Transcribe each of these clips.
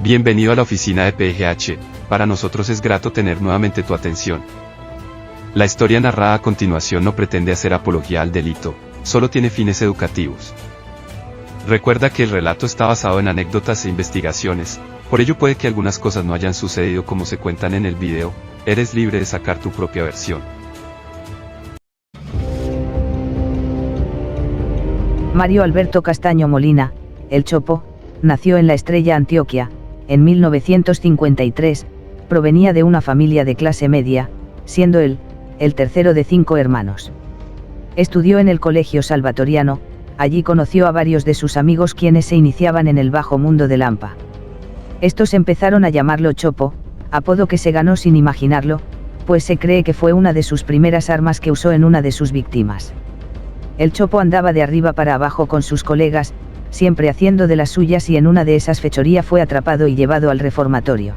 Bienvenido a la oficina de PGH, para nosotros es grato tener nuevamente tu atención. La historia narrada a continuación no pretende hacer apología al delito, solo tiene fines educativos. Recuerda que el relato está basado en anécdotas e investigaciones, por ello puede que algunas cosas no hayan sucedido como se cuentan en el video, eres libre de sacar tu propia versión. Mario Alberto Castaño Molina, el Chopo, nació en La Estrella, Antioquia, en 1953, provenía de una familia de clase media, siendo él, el tercero de 5 hermanos. Estudió en el Colegio Salvatoriano, allí conoció a varios de sus amigos quienes se iniciaban en el bajo mundo del hampa. Estos empezaron a llamarlo Chopo, apodo que se ganó sin imaginarlo, pues se cree que fue una de sus primeras armas que usó en una de sus víctimas. El Chopo andaba de arriba para abajo con sus colegas, siempre haciendo de las suyas, y en una de esas fechorías fue atrapado y llevado al reformatorio.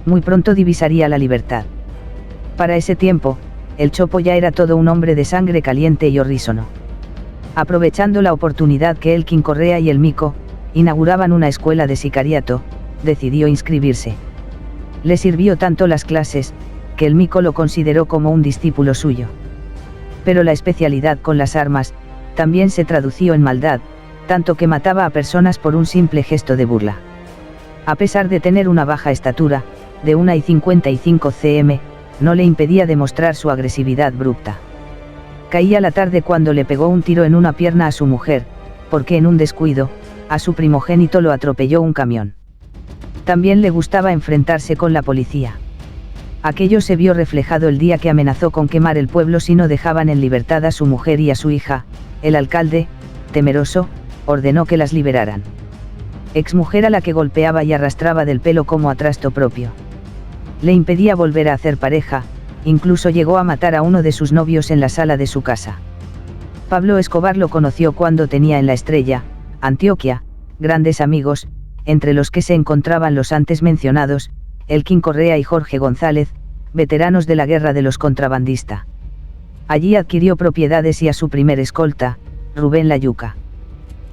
Muy pronto divisaría la libertad. Para ese tiempo, el Chopo ya era todo un hombre de sangre caliente y horrísono. Aprovechando la oportunidad que Elkin Correa y el Mico inauguraban una escuela de sicariato, decidió inscribirse. Le sirvió tanto las clases, que el Mico lo consideró como un discípulo suyo. Pero la especialidad con las armas también se tradució en maldad, tanto que mataba a personas por un simple gesto de burla. A pesar de tener una baja estatura, de 1,55 cm, no le impedía demostrar su agresividad bruta. Caía la tarde cuando le pegó un tiro en una pierna a su mujer, porque en un descuido, a su primogénito lo atropelló un camión. También le gustaba enfrentarse con la policía. Aquello se vio reflejado el día que amenazó con quemar el pueblo si no dejaban en libertad a su mujer y a su hija. El alcalde, temeroso, ordenó que las liberaran. Exmujer a la que golpeaba y arrastraba del pelo como a trasto propio. Le impedía volver a hacer pareja, incluso llegó a matar a uno de sus novios en la sala de su casa. Pablo Escobar lo conoció cuando tenía en La Estrella, Antioquia, grandes amigos, entre los que se encontraban los antes mencionados, Elkin Correa y Jorge González, veteranos de la guerra de los contrabandistas. Allí adquirió propiedades y a su primer escolta, Rubén La Yuca.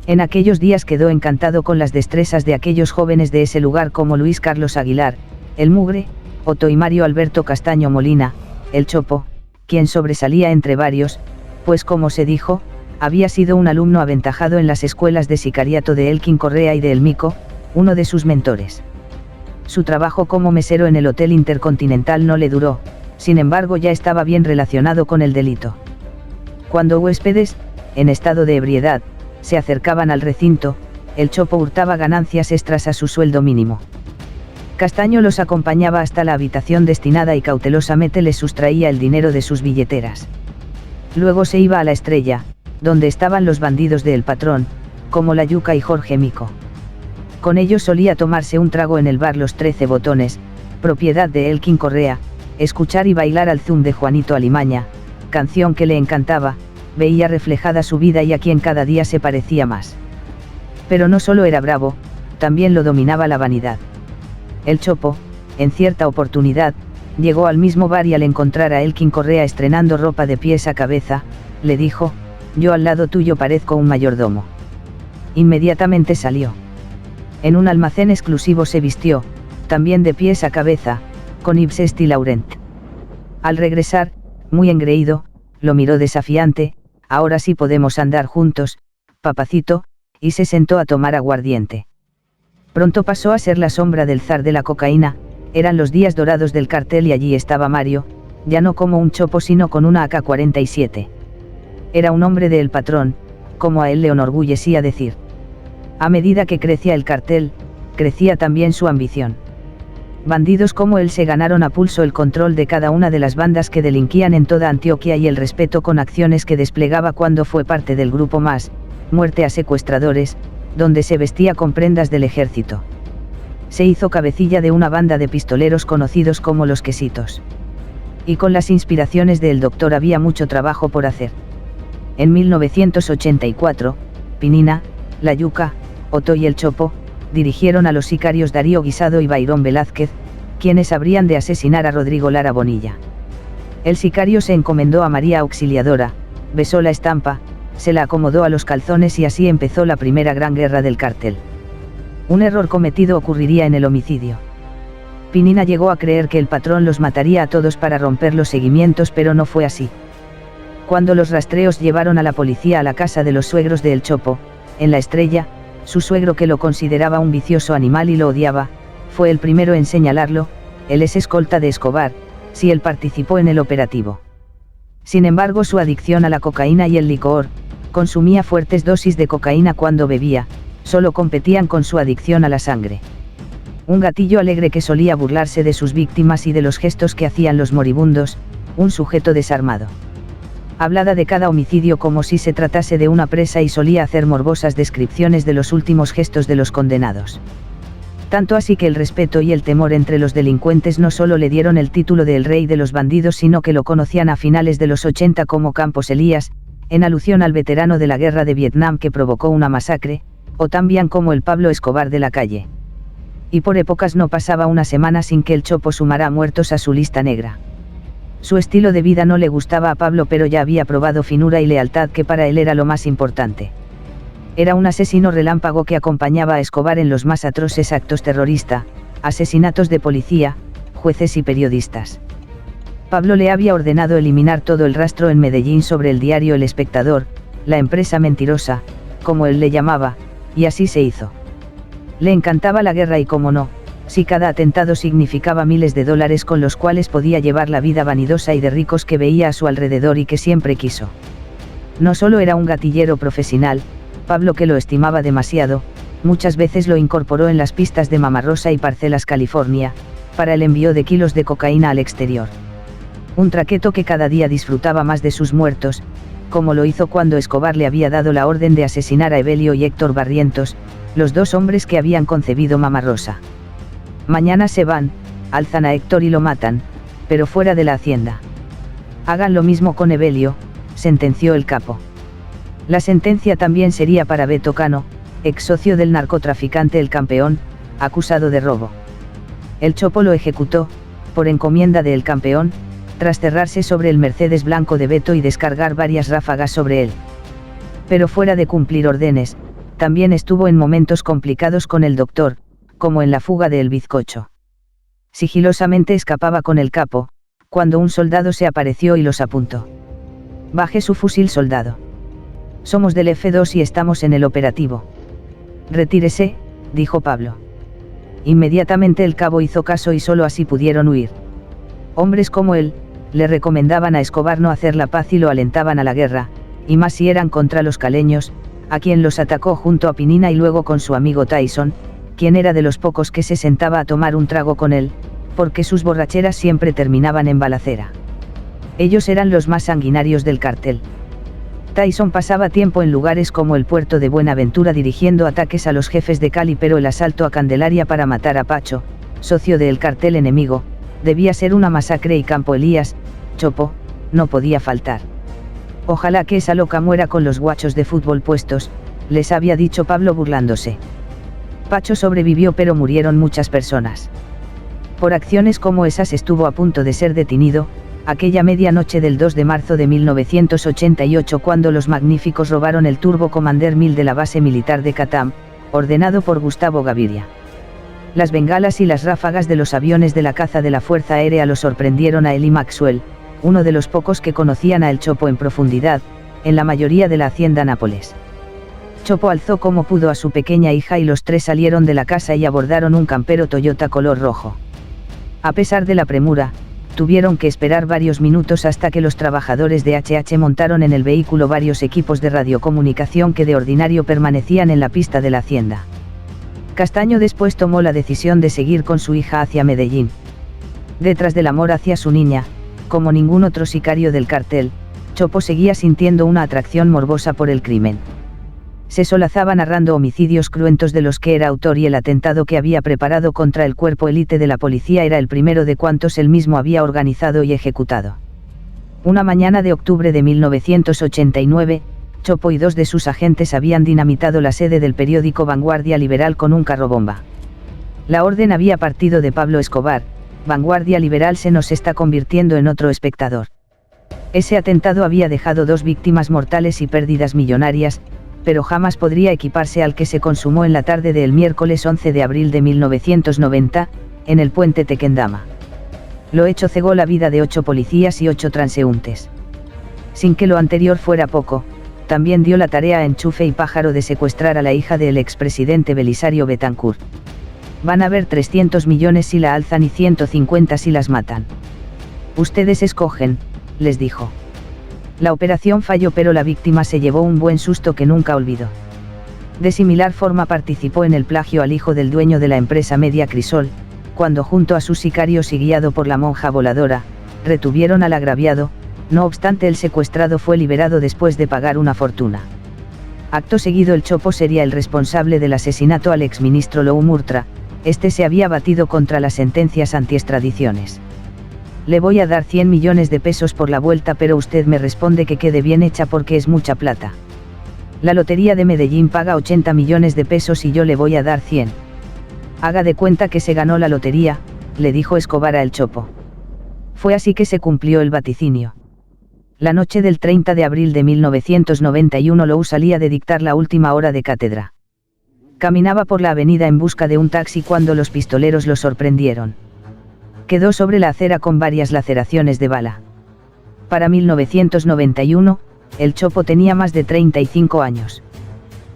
En aquellos días quedó encantado con las destrezas de aquellos jóvenes de ese lugar como Luis Carlos Aguilar, el Mugre, Otto y Mario Alberto Castaño Molina, el Chopo, quien sobresalía entre varios, pues como se dijo, había sido un alumno aventajado en las escuelas de sicariato de Elkin Correa y de El Mico, uno de sus mentores. Su trabajo como mesero en el Hotel Intercontinental no le duró, sin embargo ya estaba bien relacionado con el delito. Cuando huéspedes, en estado de ebriedad, se acercaban al recinto, el Chopo hurtaba ganancias extras a su sueldo mínimo. Castaño los acompañaba hasta la habitación destinada y cautelosamente les sustraía el dinero de sus billeteras. Luego se iba a La Estrella, donde estaban los bandidos de El Patrón, como La Yuca y Jorge Mico. Con ellos solía tomarse un trago en el bar Los 13 Botones, propiedad de Elkin Correa, escuchar y bailar al zum de Juanito Alimaña, canción que le encantaba, veía reflejada su vida y a quien cada día se parecía más. Pero no solo era bravo, también lo dominaba la vanidad. El Chopo, en cierta oportunidad, llegó al mismo bar y al encontrar a Elkin Correa estrenando ropa de pies a cabeza, le dijo: «Yo al lado tuyo parezco un mayordomo». Inmediatamente salió. En un almacén exclusivo se vistió, también de pies a cabeza, con Yves Saint Laurent. Al regresar, muy engreído, lo miró desafiante: «Ahora sí podemos andar juntos, papacito», y se sentó a tomar aguardiente. Pronto pasó a ser la sombra del zar de la cocaína, eran los días dorados del cartel y allí estaba Mario, ya no como un Chopo sino con una AK-47. Era un hombre de El Patrón, como a él le enorgullecía decir. A medida que crecía el cartel, crecía también su ambición. Bandidos como él se ganaron a pulso el control de cada una de las bandas que delinquían en toda Antioquia y el respeto con acciones que desplegaba cuando fue parte del grupo Más, Muerte a Secuestradores, donde se vestía con prendas del ejército. Se hizo cabecilla de una banda de pistoleros conocidos como Los Quesitos. Y con las inspiraciones del doctor había mucho trabajo por hacer. En 1984, Pinina, La Yuca, Otto y el Chopo, dirigieron a los sicarios Darío Guisado y Bayrón Velázquez, quienes habrían de asesinar a Rodrigo Lara Bonilla. El sicario se encomendó a María Auxiliadora, besó la estampa, se la acomodó a los calzones y así empezó la primera gran guerra del cartel. Un error cometido ocurriría en el homicidio. Pinina llegó a creer que el patrón los mataría a todos para romper los seguimientos, pero no fue así. Cuando los rastreos llevaron a la policía a la casa de los suegros de El Chopo, en La Estrella, su suegro, que lo consideraba un vicioso animal y lo odiaba, fue el primero en señalarlo. Él es escolta de Escobar, si él participó en el operativo. Sin embargo, su adicción a la cocaína y el licor, consumía fuertes dosis de cocaína cuando bebía, solo competían con su adicción a la sangre. Un gatillo alegre que solía burlarse de sus víctimas y de los gestos que hacían los moribundos, un sujeto desarmado. Hablaba de cada homicidio como si se tratase de una presa y solía hacer morbosas descripciones de los últimos gestos de los condenados. Tanto así que el respeto y el temor entre los delincuentes no solo le dieron el título de el rey de los bandidos, sino que lo conocían a finales de los 80 como Campos Elías, en alusión al veterano de la guerra de Vietnam que provocó una masacre, o también como el Pablo Escobar de la calle. Y por épocas no pasaba una semana sin que el Chopo sumara muertos a su lista negra. Su estilo de vida no le gustaba a Pablo, pero ya había probado finura y lealtad, que para él era lo más importante. Era un asesino relámpago que acompañaba a Escobar en los más atroces actos terroristas, asesinatos de policía, jueces y periodistas. Pablo le había ordenado eliminar todo el rastro en Medellín sobre el diario El Espectador, la empresa mentirosa, como él le llamaba, y así se hizo. Le encantaba la guerra y, cómo no, si cada atentado significaba miles de dólares con los cuales podía llevar la vida vanidosa y de ricos que veía a su alrededor y que siempre quiso. No solo era un gatillero profesional, Pablo, que lo estimaba demasiado, muchas veces lo incorporó en las pistas de Mamarosa y Parcelas, California, para el envío de kilos de cocaína al exterior. Un traqueto que cada día disfrutaba más de sus muertos, como lo hizo cuando Escobar le había dado la orden de asesinar a Evelio y Héctor Barrientos, los dos hombres que habían concebido Mamarosa. Mañana se van, alzan a Héctor y lo matan, pero fuera de la hacienda. Hagan lo mismo con Evelio, sentenció el capo. La sentencia también sería para Beto Cano, ex socio del narcotraficante El Campeón, acusado de robo. El Chopo lo ejecutó, por encomienda de El Campeón, tras cerrarse sobre el Mercedes blanco de Beto y descargar varias ráfagas sobre él. Pero fuera de cumplir órdenes, también estuvo en momentos complicados con el doctor, como en la fuga de El Bizcocho. Sigilosamente escapaba con el capo, cuando un soldado se apareció y los apuntó. Baje su fusil, soldado. Somos del F2 y estamos en el operativo. Retírese, dijo Pablo. Inmediatamente el cabo hizo caso y solo así pudieron huir. Hombres como él, le recomendaban a Escobar no hacer la paz y lo alentaban a la guerra, y más si eran contra los caleños, a quien los atacó junto a Pinina y luego con su amigo Tyson, quien era de los pocos que se sentaba a tomar un trago con él, porque sus borracheras siempre terminaban en balacera. Ellos eran los más sanguinarios del cartel. Tyson pasaba tiempo en lugares como el puerto de Buenaventura dirigiendo ataques a los jefes de Cali, pero el asalto a Candelaria para matar a Pacho, socio del cartel enemigo, debía ser una masacre y Campo Elías, Chopo, no podía faltar. Ojalá que esa loca muera con los guachos de fútbol puestos, les había dicho Pablo burlándose. Pacho sobrevivió, pero murieron muchas personas. Por acciones como esas estuvo a punto de ser detenido, aquella medianoche del 2 de marzo de 1988, cuando los magníficos robaron el Turbo Commander 1000 de la base militar de Catam, ordenado por Gustavo Gaviria. Las bengalas y las ráfagas de los aviones de la caza de la Fuerza Aérea lo sorprendieron a él y Maxwell, uno de los pocos que conocían a El Chopo en profundidad, en la mayoría de la hacienda Nápoles. Chopo alzó como pudo a su pequeña hija y los tres salieron de la casa y abordaron un campero Toyota color rojo. A pesar de la premura, tuvieron que esperar varios minutos hasta que los trabajadores de HH montaron en el vehículo varios equipos de radiocomunicación que de ordinario permanecían en la pista de la hacienda. Castaño después tomó la decisión de seguir con su hija hacia Medellín. Detrás del amor hacia su niña, como ningún otro sicario del cartel, Chopo seguía sintiendo una atracción morbosa por el crimen. Se solazaba narrando homicidios cruentos de los que era autor, y el atentado que había preparado contra el cuerpo élite de la policía era el primero de cuantos él mismo había organizado y ejecutado. Una mañana de octubre de 1989, Chopo y dos de sus agentes habían dinamitado la sede del periódico Vanguardia Liberal con un carrobomba. La orden había partido de Pablo Escobar. Vanguardia Liberal se nos está convirtiendo en otro Espectador. Ese atentado había dejado 2 víctimas mortales y pérdidas millonarias, pero jamás podría equiparse al que se consumó en la tarde del miércoles 11 de abril de 1990, en el puente Tequendama. Lo hecho cegó la vida de 8 policías y 8 transeúntes. Sin que lo anterior fuera poco, también dio la tarea a Enchufe y Pájaro de secuestrar a la hija del expresidente Belisario Betancur. Van a haber 300 millones si la alzan y 150 si las matan. Ustedes escogen, les dijo. La operación falló, pero la víctima se llevó un buen susto que nunca olvidó. De similar forma participó en el plagio al hijo del dueño de la empresa Media Crisol, cuando junto a sus sicarios y guiado por la monja voladora, retuvieron al agraviado. No obstante, el secuestrado fue liberado después de pagar una fortuna. Acto seguido, el Chopo sería el responsable del asesinato al exministro Lou Murtra. Este se había batido contra las sentencias antiextradiciones. Le voy a dar 100 millones de pesos por la vuelta, pero usted me responde que quede bien hecha porque es mucha plata. La lotería de Medellín paga 80 millones de pesos y yo le voy a dar 100. Haga de cuenta que se ganó la lotería, le dijo Escobar a El Chopo. Fue así que se cumplió el vaticinio. La noche del 30 de abril de 1991 Lou salía de dictar la última hora de cátedra. Caminaba por la avenida en busca de un taxi cuando los pistoleros lo sorprendieron. Quedó sobre la acera con varias laceraciones de bala. Para 1991, el Chopo tenía más de 35 años.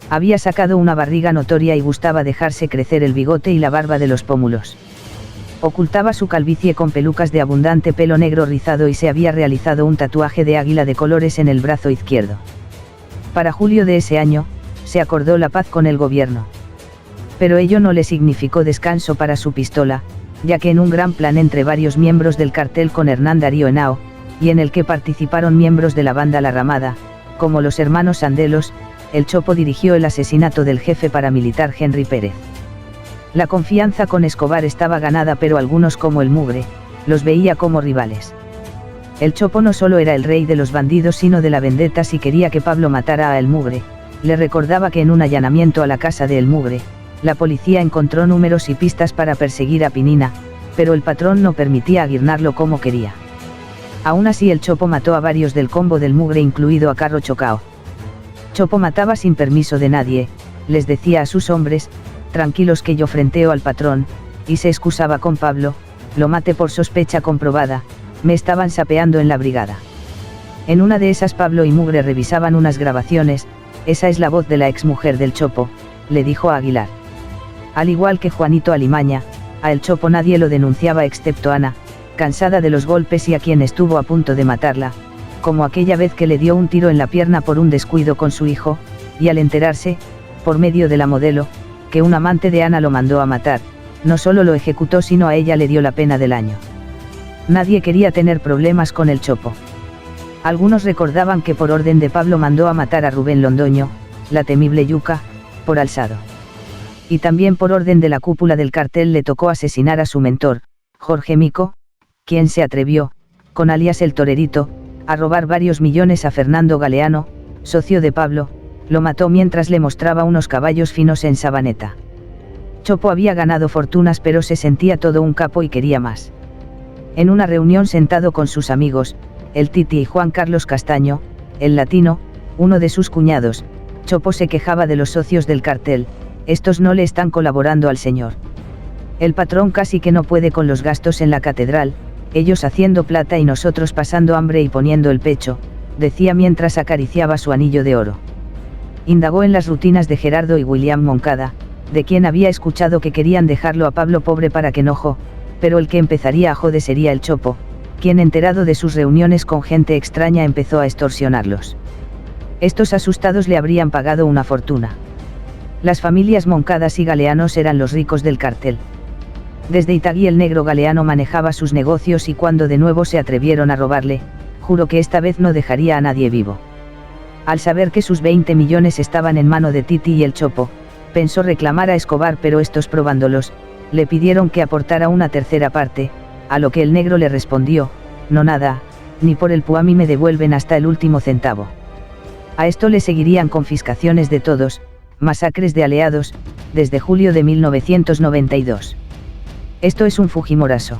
Había sacado una barriga notoria y gustaba dejarse crecer el bigote y la barba de los pómulos. Ocultaba su calvicie con pelucas de abundante pelo negro rizado y se había realizado un tatuaje de águila de colores en el brazo izquierdo. Para julio de ese año, se acordó la paz con el gobierno. Pero ello no le significó descanso para su pistola, ya que en un gran plan entre varios miembros del cartel con Hernán Darío Henao, y en el que participaron miembros de la banda La Ramada, como los hermanos Sandelos, el Chopo dirigió el asesinato del jefe paramilitar Henry Pérez. La confianza con Escobar estaba ganada, pero algunos, como el Mugre, los veía como rivales. El Chopo no solo era el rey de los bandidos, sino de la vendetta. Si quería que Pablo matara a El Mugre, le recordaba que en un allanamiento a la casa de El Mugre, la policía encontró números y pistas para perseguir a Pinina, pero el patrón no permitía aguirnarlo como quería. Aún así, el Chopo mató a varios del combo del Mugre, incluido a Carro Chocao. Chopo mataba sin permiso de nadie, les decía a sus hombres, tranquilos que yo frenteo al patrón, y se excusaba con Pablo, lo maté por sospecha comprobada, me estaban sapeando en la brigada. En una de esas Pablo y Mugre revisaban unas grabaciones. Esa es la voz de la exmujer del Chopo, le dijo a Aguilar. Al igual que Juanito Alimaña, a El Chopo nadie lo denunciaba excepto Ana, cansada de los golpes y a quien estuvo a punto de matarla, como aquella vez que le dio un tiro en la pierna por un descuido con su hijo, y al enterarse, por medio de la modelo, que un amante de Ana lo mandó a matar, no solo lo ejecutó sino a ella le dio la pena del año. Nadie quería tener problemas con el Chopo. Algunos recordaban que por orden de Pablo mandó a matar a Rubén Londoño, la temible Yuca, por alzado. Y también por orden de la cúpula del cartel le tocó asesinar a su mentor, Jorge Mico, quien se atrevió, con alias El Torerito, a robar varios millones a Fernando Galeano, socio de Pablo. Lo mató mientras le mostraba unos caballos finos en Sabaneta. Chopo había ganado fortunas, pero se sentía todo un capo y quería más. En una reunión sentado con sus amigos, el Titi y Juan Carlos Castaño, el latino, uno de sus cuñados, Chopo se quejaba de los socios del cartel, estos no le están colaborando al señor. El patrón casi que no puede con los gastos en la catedral, ellos haciendo plata y nosotros pasando hambre y poniendo el pecho, decía mientras acariciaba su anillo de oro. Indagó en las rutinas de Gerardo y William Moncada, de quien había escuchado que querían dejarlo a Pablo pobre para que no pero el que empezaría a joder sería el Chopo, quien enterado de sus reuniones con gente extraña empezó a extorsionarlos. Estos asustados le habrían pagado una fortuna. Las familias Moncadas y Galeanos eran los ricos del cartel. Desde Itagüí el negro Galeano manejaba sus negocios y cuando de nuevo se atrevieron a robarle, juró que esta vez no dejaría a nadie vivo. Al saber que sus 20 millones estaban en mano de Titi y el Chopo, pensó reclamar a Escobar, pero estos, probándolos, le pidieron que aportara una tercera parte, a lo que el negro le respondió, no nada, ni por el puami me devuelven hasta el último centavo. A esto le seguirían confiscaciones de todos, masacres de aliados, desde julio de 1992. Esto es un Fujimorazo.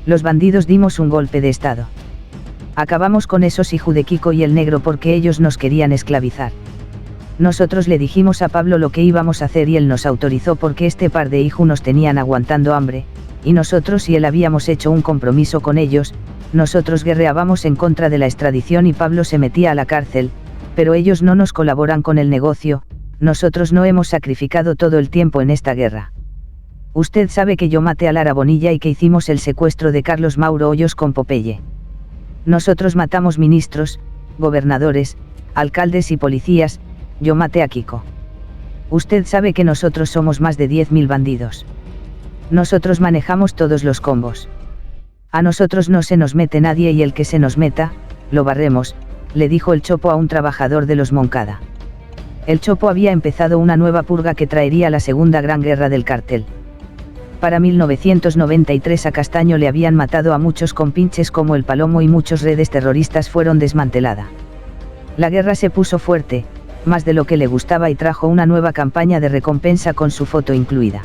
Los bandidos dimos un golpe de estado. Acabamos con esos hijo de Kiko y el negro porque ellos nos querían esclavizar. Nosotros le dijimos a Pablo lo que íbamos a hacer y él nos autorizó porque este par de hijos nos tenían aguantando hambre, y nosotros y él habíamos hecho un compromiso con ellos, nosotros guerreábamos en contra de la extradición y Pablo se metía a la cárcel, pero ellos no nos colaboran con el negocio, nosotros no hemos sacrificado todo el tiempo en esta guerra. Usted sabe que yo maté a Lara Bonilla y que hicimos el secuestro de Carlos Mauro Hoyos con Popeye. Nosotros matamos ministros, gobernadores, alcaldes y policías, yo maté a Kiko. Usted sabe que nosotros somos más de 10.000 bandidos. Nosotros manejamos todos los combos. A nosotros no se nos mete nadie y el que se nos meta, lo barremos, le dijo el Chopo a un trabajador de los Moncada. El Chopo había empezado una nueva purga que traería la segunda gran guerra del cartel. Para 1993 a Castaño le habían matado a muchos compinches como el Palomo y muchos redes terroristas fueron desmanteladas. La guerra se puso fuerte, más de lo que le gustaba y trajo una nueva campaña de recompensa con su foto incluida.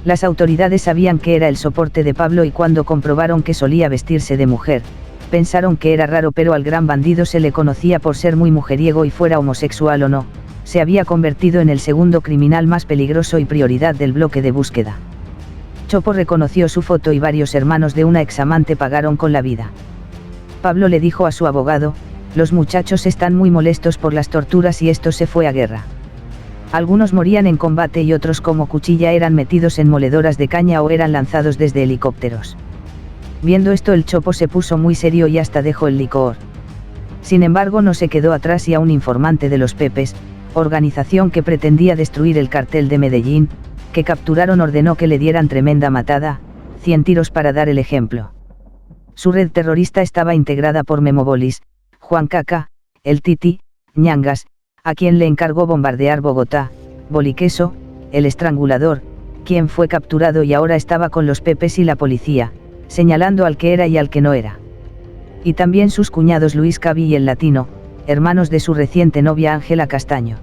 Las autoridades sabían que era el soporte de Pablo y cuando comprobaron que solía vestirse de mujer, pensaron que era raro, pero al gran bandido se le conocía por ser muy mujeriego y fuera homosexual o no, se había convertido en el segundo criminal más peligroso y prioridad del bloque de búsqueda. Chopo reconoció su foto y varios hermanos de una examante pagaron con la vida. Pablo le dijo a su abogado, los muchachos están muy molestos por las torturas y esto se fue a guerra. Algunos morían en combate y otros como cuchilla eran metidos en moledoras de caña o eran lanzados desde helicópteros. Viendo esto el Chopo se puso muy serio y hasta dejó el licor. Sin embargo no se quedó atrás y a un informante de los Pepes, organización que pretendía destruir el cartel de Medellín, que capturaron ordenó que le dieran tremenda matada, 100 tiros para dar el ejemplo. Su red terrorista estaba integrada por Memo Bolis, Juan Caca, el Titi, Ñangas, a quien le encargó bombardear Bogotá, Boliqueso, el estrangulador, quien fue capturado y ahora estaba con los Pepes y la policía, señalando al que era y al que no era. Y también sus cuñados Luis Cavi y el Latino, hermanos de su reciente novia Ángela Castaño.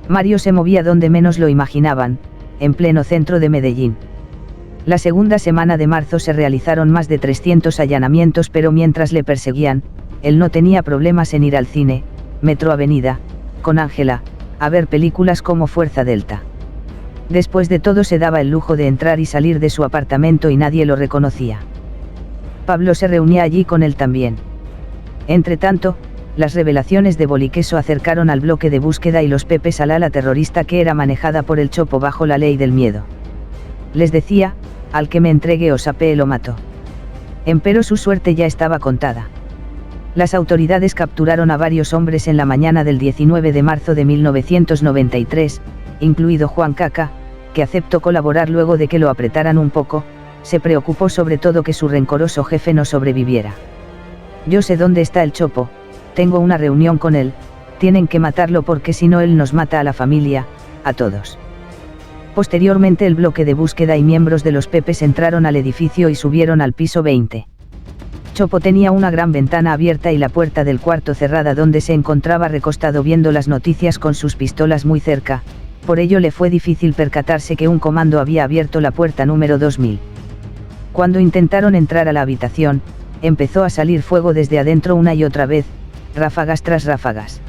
Mario se movía donde menos lo imaginaban, en pleno centro de Medellín. La segunda semana de marzo se realizaron más de 300 allanamientos, pero mientras le perseguían, él no tenía problemas en ir al cine, Metro Avenida, con Ángela, a ver películas como Fuerza Delta. Después de todo se daba el lujo de entrar y salir de su apartamento y nadie lo reconocía. Pablo se reunía allí con él también. Entretanto, las revelaciones de Boliqueso acercaron al bloque de búsqueda y los Pepes al ala terrorista que era manejada por el Chopo bajo la ley del miedo. Les decía, al que me entregue o sapee lo mato. Empero su suerte ya estaba contada. Las autoridades capturaron a varios hombres en la mañana del 19 de marzo de 1993, incluido Juan Caca, que aceptó colaborar luego de que lo apretaran un poco, se preocupó sobre todo que su rencoroso jefe no sobreviviera. Yo sé dónde está el Chopo, tengo una reunión con él, tienen que matarlo porque si no él nos mata a la familia, a todos. Posteriormente el bloque de búsqueda y miembros de los Pepes entraron al edificio y subieron al piso 20. Chopo tenía una gran ventana abierta y la puerta del cuarto cerrada donde se encontraba recostado viendo las noticias con sus pistolas muy cerca, por ello le fue difícil percatarse que un comando había abierto la puerta número 2000. Cuando intentaron entrar a la habitación, empezó a salir fuego desde adentro una y otra vez, ráfagas tras ráfagas.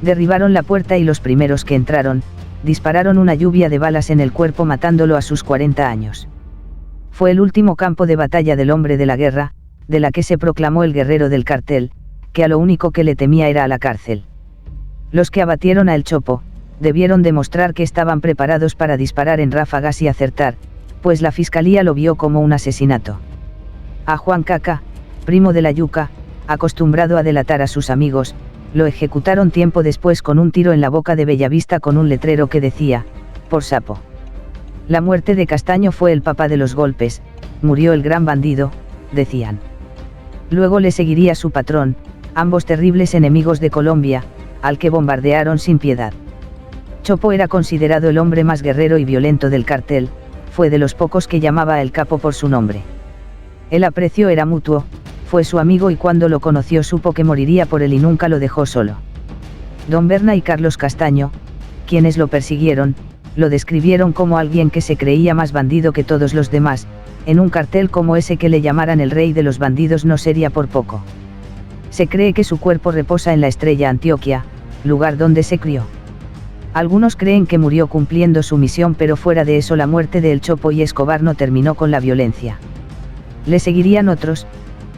Derribaron la puerta y los primeros que entraron, dispararon una lluvia de balas en el cuerpo matándolo a sus 40 años. Fue el último campo de batalla del hombre de la guerra, de la que se proclamó el guerrero del cartel, que a lo único que le temía era a la cárcel. Los que abatieron a El Chopo, debieron demostrar que estaban preparados para disparar en ráfagas y acertar, pues la fiscalía lo vio como un asesinato. A Juan Caca, primo de la Yuca, acostumbrado a delatar a sus amigos, lo ejecutaron tiempo después con un tiro en la boca de Bellavista con un letrero que decía, por sapo. La muerte de Castaño fue el papá de los golpes, murió el gran bandido, decían. Luego le seguiría su patrón, ambos terribles enemigos de Colombia, al que bombardearon sin piedad. Chopo era considerado el hombre más guerrero y violento del cartel, fue de los pocos que llamaba a El Capo por su nombre. El aprecio era mutuo, fue su amigo y cuando lo conoció supo que moriría por él y nunca lo dejó solo. Don Berna y Carlos Castaño, quienes lo persiguieron, lo describieron como alguien que se creía más bandido que todos los demás, en un cartel como ese que le llamaran el rey de los bandidos no sería por poco. Se cree que su cuerpo reposa en la Estrella Antioquia, lugar donde se crió. Algunos creen que murió cumpliendo su misión, pero fuera de eso la muerte de El Chopo y Escobar no terminó con la violencia. Le seguirían otros,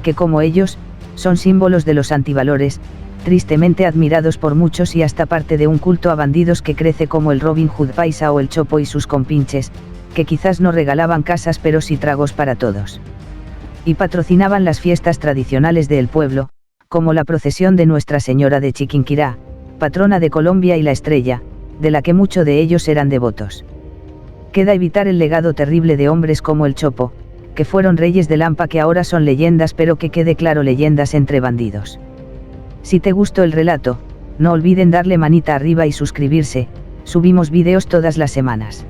que como ellos, son símbolos de los antivalores, tristemente admirados por muchos y hasta parte de un culto a bandidos que crece como el Robin Hood paisa o El Chopo y sus compinches, que quizás no regalaban casas pero sí tragos para todos. Y patrocinaban las fiestas tradicionales del pueblo, como la procesión de Nuestra Señora de Chiquinquirá, patrona de Colombia y La Estrella, de la que muchos de ellos eran devotos. Queda evitar el legado terrible de hombres como El Chopo, que fueron reyes de Lampa, que ahora son leyendas, pero que quede claro, leyendas entre bandidos. Si te gustó el relato, no olviden darle manita arriba y suscribirse, subimos vídeos todas las semanas.